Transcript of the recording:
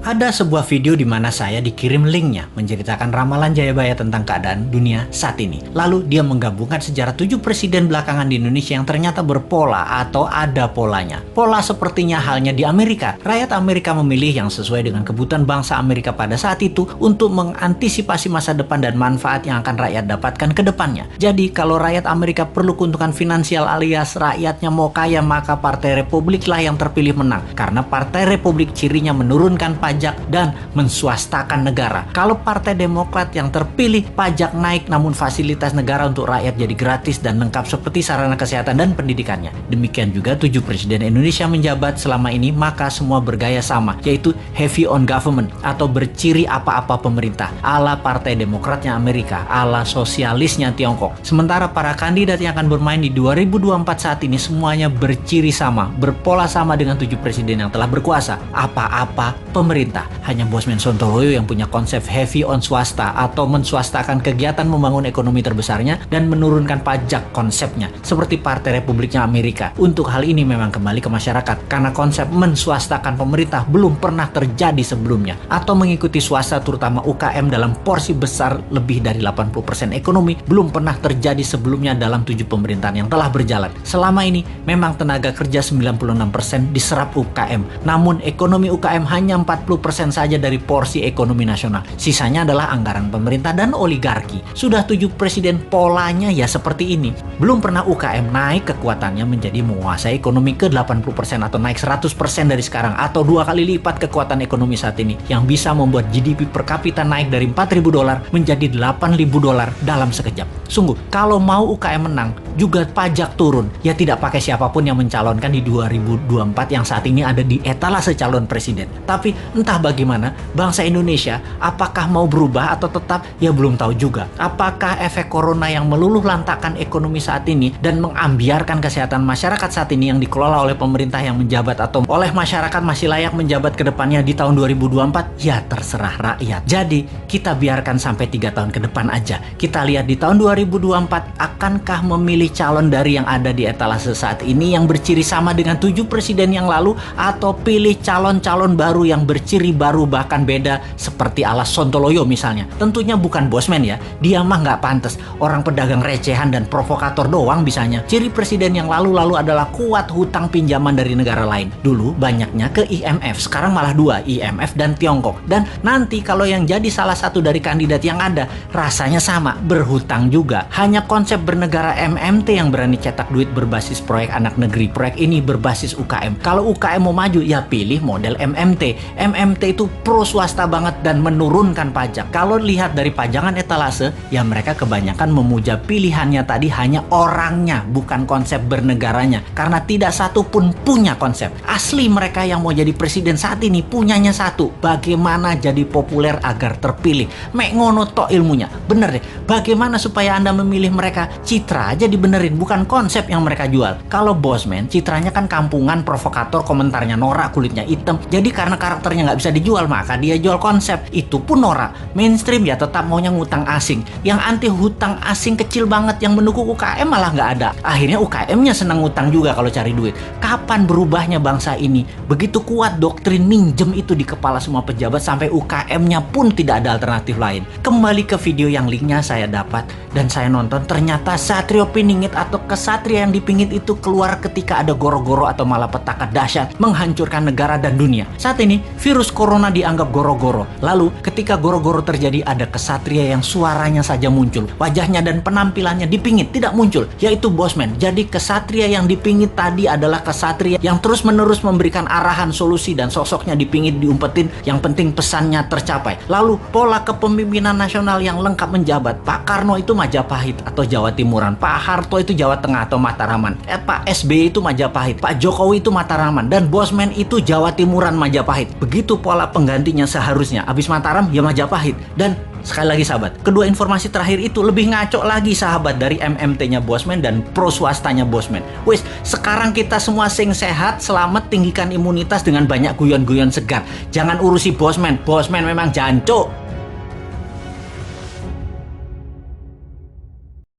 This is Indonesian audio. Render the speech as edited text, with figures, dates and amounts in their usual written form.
Ada sebuah video di mana saya dikirim linknya menceritakan ramalan Jayabaya tentang keadaan dunia saat ini. Lalu dia menggabungkan sejarah 7 presiden belakangan di Indonesia yang ternyata berpola atau ada polanya. Pola sepertinya halnya di Amerika. Rakyat Amerika memilih yang sesuai dengan kebutuhan bangsa Amerika pada saat itu untuk mengantisipasi masa depan dan manfaat yang akan rakyat dapatkan ke depannya. Jadi kalau rakyat Amerika perlu keuntungan finansial alias rakyatnya mau kaya, maka Partai Republik lah yang terpilih menang. Karena Partai Republik cirinya menurunkan pajak dan menswastakan negara. Kalau Partai Demokrat yang terpilih, pajak naik namun fasilitas negara untuk rakyat jadi gratis dan lengkap seperti sarana kesehatan dan pendidikannya. Demikian juga 7 presiden Indonesia menjabat selama ini, maka semua bergaya sama, yaitu heavy on government atau berciri apa-apa pemerintah, ala Partai Demokratnya Amerika, ala sosialisnya Tiongkok. Sementara para kandidat yang akan bermain di 2024 saat ini semuanya berciri sama, berpola sama dengan 7 presiden yang telah berkuasa, apa-apa pemerintah. Hanya Bosman Sontoloyo yang punya konsep heavy on swasta atau menswastakan kegiatan membangun ekonomi terbesarnya dan menurunkan pajak konsepnya seperti Partai Republiknya Amerika. Untuk hal ini memang kembali ke masyarakat karena konsep menswastakan pemerintah belum pernah terjadi sebelumnya, atau mengikuti swasta terutama UKM dalam porsi besar lebih dari 80% ekonomi belum pernah terjadi sebelumnya dalam 7 pemerintahan yang telah berjalan. Selama ini memang tenaga kerja 96% diserap UKM, namun ekonomi UKM hanya 40% saja dari porsi ekonomi nasional. Sisanya adalah anggaran pemerintah dan oligarki. Sudah 7 presiden polanya ya seperti ini. Belum pernah UKM naik kekuatannya menjadi menguasai ekonomi ke 80% atau naik 100% dari sekarang, atau 2 kali lipat kekuatan ekonomi saat ini yang bisa membuat GDP per kapita naik dari $4.000 menjadi $8.000 dalam sekejap. Sungguh, kalau mau UKM menang, juga pajak turun. Ya tidak pakai siapapun yang mencalonkan di 2024 yang saat ini ada di etalase calon presiden. Tapi entah bagaimana, bangsa Indonesia apakah mau berubah atau tetap, ya belum tahu juga. Apakah efek corona yang meluluh lantakkan ekonomi saat ini dan mengambiarkan kesehatan masyarakat saat ini yang dikelola oleh pemerintah yang menjabat atau oleh masyarakat masih layak menjabat ke depannya di tahun 2024? Ya terserah rakyat. Jadi kita biarkan sampai 3 tahun ke depan aja. Kita lihat di tahun 2024 akankah memilih calon dari yang ada di etalase saat ini yang berciri sama dengan 7 presiden yang lalu, atau pilih calon-calon baru yang berciri baru bahkan beda seperti ala Sontoloyo misalnya. Tentunya bukan Bosman ya, dia mah nggak pantas, orang pedagang recehan dan provokator doang bisanya. Ciri presiden yang lalu-lalu adalah kuat hutang pinjaman dari negara lain. Dulu banyaknya ke IMF, sekarang malah 2, IMF dan Tiongkok. Dan nanti kalau yang jadi salah satu dari kandidat yang ada, rasanya sama, berhutang juga. Hanya konsep bernegara MMT yang berani cetak duit berbasis proyek anak negeri. Proyek ini berbasis UKM. Kalau UKM mau maju, ya pilih model MMT. MMT itu pro swasta banget dan menurunkan pajak. Kalau lihat dari pajangan etalase, ya mereka kebanyakan memuja pilihannya tadi hanya orangnya, bukan konsep bernegaranya. Karena tidak satu pun punya konsep. Asli mereka yang mau jadi presiden saat ini punyanya satu, bagaimana jadi populer agar terpilih. Mek ngono tok ilmunya. Bener deh, bagaimana supaya Anda memilih mereka? Citra aja dibenerin, bukan konsep yang mereka jual. Kalau Bosman, citranya kan kampungan, provokator, komentarnya norak, kulitnya hitam. Jadi karena karakternya nggak bisa dijual, maka dia jual konsep. Itu pun norak. Mainstream ya tetap maunya ngutang asing. Yang anti hutang asing kecil banget, yang mendukung UKM malah nggak ada. Akhirnya UKM-nya senang ngutang juga kalau cari duit. Kapan berubahnya bangsa ini? Begitu kuat doktrin minjem itu di kepala semua pejabat sampai UKM-nya pun tidak ada alternatif lain. Kembali ke video yang linknya saya dapat dan saya nonton, ternyata Satrio Piningit atau kesatria yang dipingit itu keluar ketika ada goro-goro atau malapetaka dahsyat menghancurkan negara dan dunia. Saat ini virus corona dianggap goro-goro. Lalu ketika goro-goro terjadi, ada kesatria yang suaranya saja muncul, wajahnya dan penampilannya dipingit tidak muncul, yaitu Bosman. Jadi kesatria yang dipingit tadi adalah kesatria yang terus-menerus memberikan arahan, solusi, dan sosoknya dipingit, diumpetin, yang penting pesannya tercapai. Lalu pola kepemimpinan nasional yang lengkap menjabat. Pak Karno itu Majapahit atau Jawa Timuran, Pak Harto itu Jawa Tengah atau Mataraman, Pak SBY itu Majapahit, Pak Jokowi itu Mataraman, dan Bosman itu Jawa Timuran Majapahit. Begitu pola penggantinya seharusnya. Habis Mataram ya Majapahit. Dan sekali lagi sahabat, kedua informasi terakhir itu lebih ngaco lagi sahabat dari MMT-nya Bosman dan pro swastanya Bosman. Wes, sekarang kita semua sing sehat, selamat, tinggikan imunitas dengan banyak guyon-guyon segar. Jangan urusi Bosman. Bosman memang jancuk.